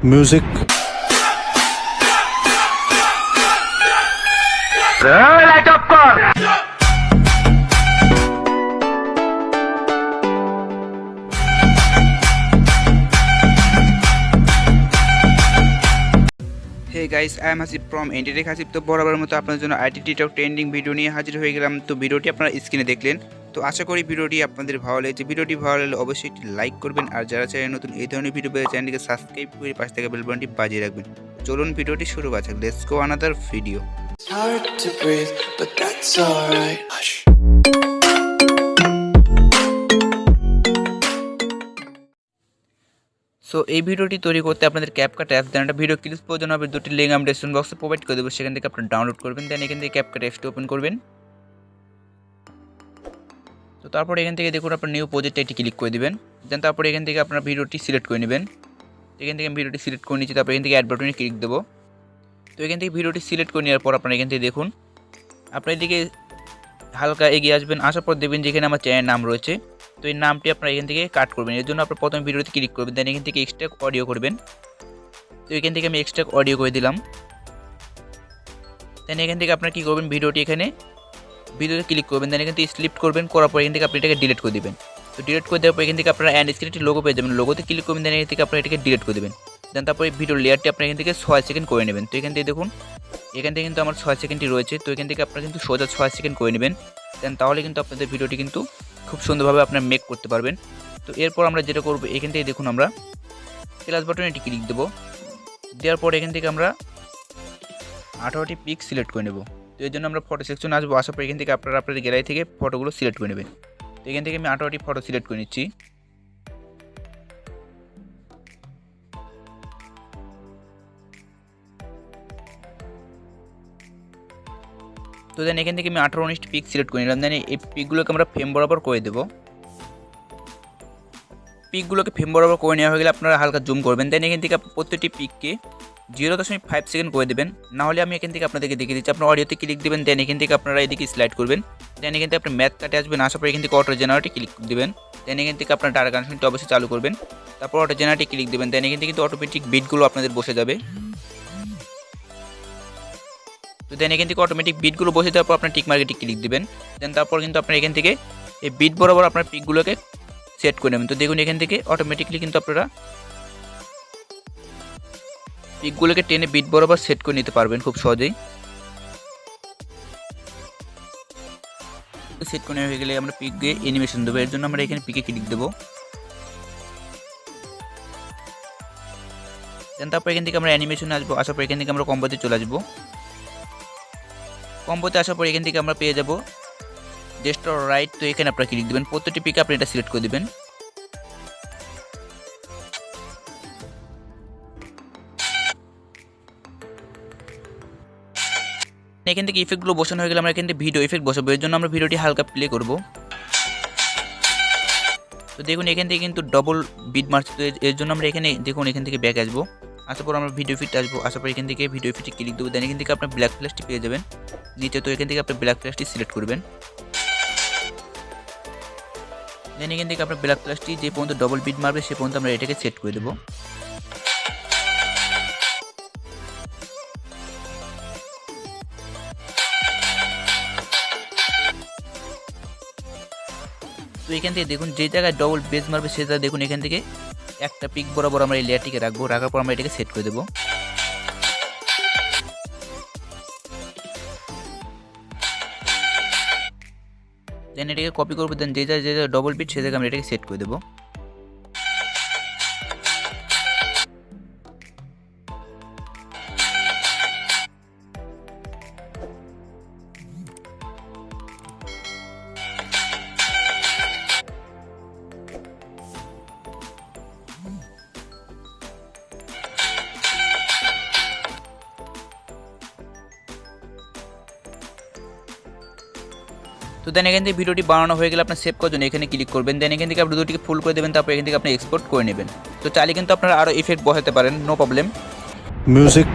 music. Light up car. Hey guys, I am Hasib from 𝚃𝚸𝚺𝚃। তো বরাবরের মতো আপনাদের জন্য আইটি টিকটক ট্রেন্ডিং ভিডিও নিয়ে হাজির হয়ে গেলাম। তো ভিডিওটি আপনারা স্ক্রিনে দেখলেন। তো আশা করি ভিডিওটি আপনাদের ভালো লেগেছে। ভিডিওটি ভালো লাগলে অবশ্যই একটি লাইক করবেন, আর যারা চ্যানেলে নতুন এই ধরনের ভিডিও পেয়ে চ্যানেলটিকে সাবস্ক্রাইব করে পাশে থাকা বেল বাটনটি বাজিয়ে রাখবেন। চলুন ভিডিওটি শুরু করা যাক। Let's go another video. So এই ভিডিওটি তৈরি করতে আপনাদের ক্যাপকাট অ্যাপস দেন, একটা ভিডিও ক্লিপস প্রয়োজন হবে। দুটি লিঙ্ক আমি ডেসক্রিপশন বক্সে প্রোভাইড করে দেবো, সেখান থেকে আপনারা ডাউনলোড করবেন। দেন এখান থেকে ক্যাপকাট অ্যাপসটি ওপেন করবেন। তো তারপর এখান থেকে দেখুন আপনার নিউ প্রজেক্টে এটি ক্লিক করে দেবেন। দেন তারপরে এখান থেকে আপনার ভিডিওটি সিলেক্ট করে নেবেন। এখান থেকে আমি ভিডিওটি সিলেক্ট করে নিচ্ছি। তারপর এখান থেকে অ্যাড বাটনে ক্লিক দেবো। তো এখান থেকে ভিডিওটি সিলেক্ট করে নেওয়ার পর আপনারা এখান থেকে দেখুন আপনার এদিকে হালকা এগিয়ে আসবেন। আসার পর দেখবেন যেখানে আমার চ্যানেলের নাম রয়েছে। তো এই নামটি আপনারা এখান থেকে কাট করবেন। এর জন্য আপনার প্রথমে ভিডিওতে ক্লিক করবেন। দেন এখান থেকে এক্সট্রাক্ট অডিও করবেন। তো এখান থেকে আমি এক্সট্রাক্ট অডিও করে দিলাম। দেন এখান থেকে আপনারা কী করবেন, ভিডিওটি এখানে ভিডিওতে ক্লিক করবেন। দেন এখান থেকে স্লিপ করবেন, করার পর এখান থেকে আপনি এটাকে ডিলিট করে দেবেন। তো ডিলিট করে দেওয়ার পর এখান থেকে আপনারা অ্যান্ড স্ক্রিন একটি লোগো পেয়ে যাবেন। লোগোতে ক্লিক করবেন। দেন এখান থেকে আপনারা এটাকে ডিলিট করে দেবেন। দেন তারপরে ভিডিও লেয়ারটি আপনারা এখান থেকে 6 সেকেন্ড করে নেবেন। তো এখান থেকে দেখুন এখান থেকে কিন্তু আমার 6 সেকেন্ডটি রয়েছে। তো এখান থেকে আপনারা কিন্তু সোজা 6 সেকেন্ড করে নেবেন। দেন তাহলে কিন্তু আপনাদের ভিডিওটি কিন্তু খুব সুন্দরভাবে আপনারা মেক করতে পারবেন। তো এরপর আমরা যেটা করবো, এখান থেকে দেখুন আমরা প্লাস বাটনে এটি ক্লিক দেবো। দেওয়ার পর এখান থেকে আমরা 18টি পিক সিলেক্ট করে নেব। তো এর জন্য আমরা ফটো সেকশন আসবো। আসার পর এখান থেকে আপনারা আপনাদের গ্যালারি থেকে ফটোগুলো সিলেক্ট করে নেবেন। তো এখান থেকে আমি 18টি ফটো সিলেক্ট করে নিচ্ছি। তো দেন এখান থেকে আমি 18-19টি পিক সিলেক্ট করে নিলাম। দেন এই পিকগুলোকে আমরা ফ্রেম বরাবর করে দেবো। পিকগুলোকে ফ্রেম বরাবর করে নেওয়া হয়ে গেলে আপনারা হালকা জুম করবেন। দেন এখান থেকে প্রত্যেকটি পিককে 0.5 সেকেন্ড করে দেবেন। নাহলে আমি এখান থেকে আপনাদেরকে দেখিয়ে দিচ্ছি। আপনার অডিওতে ক্লিক দেবেন। দেন এখান থেকে আপনারা এদিকে স্লাইড করবেন। দেন এখান থেকে আপনি ম্যাথ কাটে আসবেন। আসার পর এখান থেকে অটো জেনারেটে ক্লিক দেবেন। দেন এখান থেকে আপনার ডাটা কানেকশনটি অবশ্যই চালু করবেন। তারপর অটো জেনারেটে ক্লিক দেবেন। দেন এখান থেকে কিন্তু অটোমেটিক বিটগুলো আপনাদের বসে যাবে। তো দেন এখান থেকে অটোমেটিক বিটগুলো বসে দেওয়ার পর আপনার টিক মার্কেটে ক্লিক দেবেন। দেন তারপর কিন্তু আপনার এখান থেকে এই বিট বরাবর আপনার পিকগুলোকে সেট করে নেবেন। তো দেখুন এখান থেকে অটোমেটিকলি কিন্তু আপনারা পিকগুলোকে টেনে বিট বরাবর সেট করে নিতে পারবেন খুব সহজেই। সেট করে হয়ে গেলে আমরা পিকে অ্যানিমেশন দেবো। এর জন্য আমরা এখানে পিকে ক্লিক দেবো। দেন তারপর এখান থেকে আমরা অ্যানিমেশনে আসবো। আসার পর এখান থেকে আমরা কম্বোতে চলে আসবো। কম্বোতে আসার পর এখান থেকে আমরা পেয়ে যাবো ডেস্কটপ রাইট। তো এখানে আপনারা ক্লিক দেবেন। প্রত্যেকটি পিকে আপনি এটা সিলেক্ট করে দেবেন। এখান থেকে ইফেক্টগুলো বসানো হয়ে গেলে আমরা এখান থেকে ভিডিও ইফেক্ট বসাবো। এর জন্য আমরা ভিডিওটি হালকা প্লে করব। তো দেখুন এখান থেকে কিন্তু ডবল বিট মারছে। তো এর জন্য আমরা এখানে দেখুন এখান থেকে ব্যাক আসবো। আসার পর আমরা ভিডিও ইফেক্ট আসবো। আসার পর এখান থেকে ভিডিও ইফেক্টে ক্লিক দেবো। দেন এখান থেকে আপনার ব্ল্যাক ফ্ল্যাশটি পেয়ে যাবেন নিচে। তো এখান থেকে আপনি ব্ল্যাক ফ্ল্যাশটি সিলেক্ট করবেন। দেন এখান থেকে আপনার ব্ল্যাক ফ্ল্যাশটি যে পর্যন্ত ডবল বিট মারবে সে পর্যন্ত আমরা এটাকে সেট করে দেবো। তো এখান থেকে দেখুন যে জায়গায় ডবল বেজ মারবে সে জায়গায় দেখুন এখান থেকে একটা পিক বরাবর আমরা এই লেয়ারটিকে রাখবো। রাখার পর আমরা এটাকে সেট করে দেবো। দেন এটাকে কপি করবো। দেন যে জায়গায় ডবল বিট সে জায়গায় আমরা এটাকে সেট করে দেবো। তো দেন এখান থেকে ভিডিওটি বানানো হয়ে গেলে আপনার সেভ করার জন্য এখানে ক্লিক করবেন। দেন এখান থেকে আপনি দুটিকে ফুল করে দেবেন। তারপর এখান থেকে আপনি এক্সপোর্ট করে নেবেন। তো চাইলে কিন্তু আপনারা আরও ইফেক্ট বসাতে পারেন, নো প্রবলেম। Music.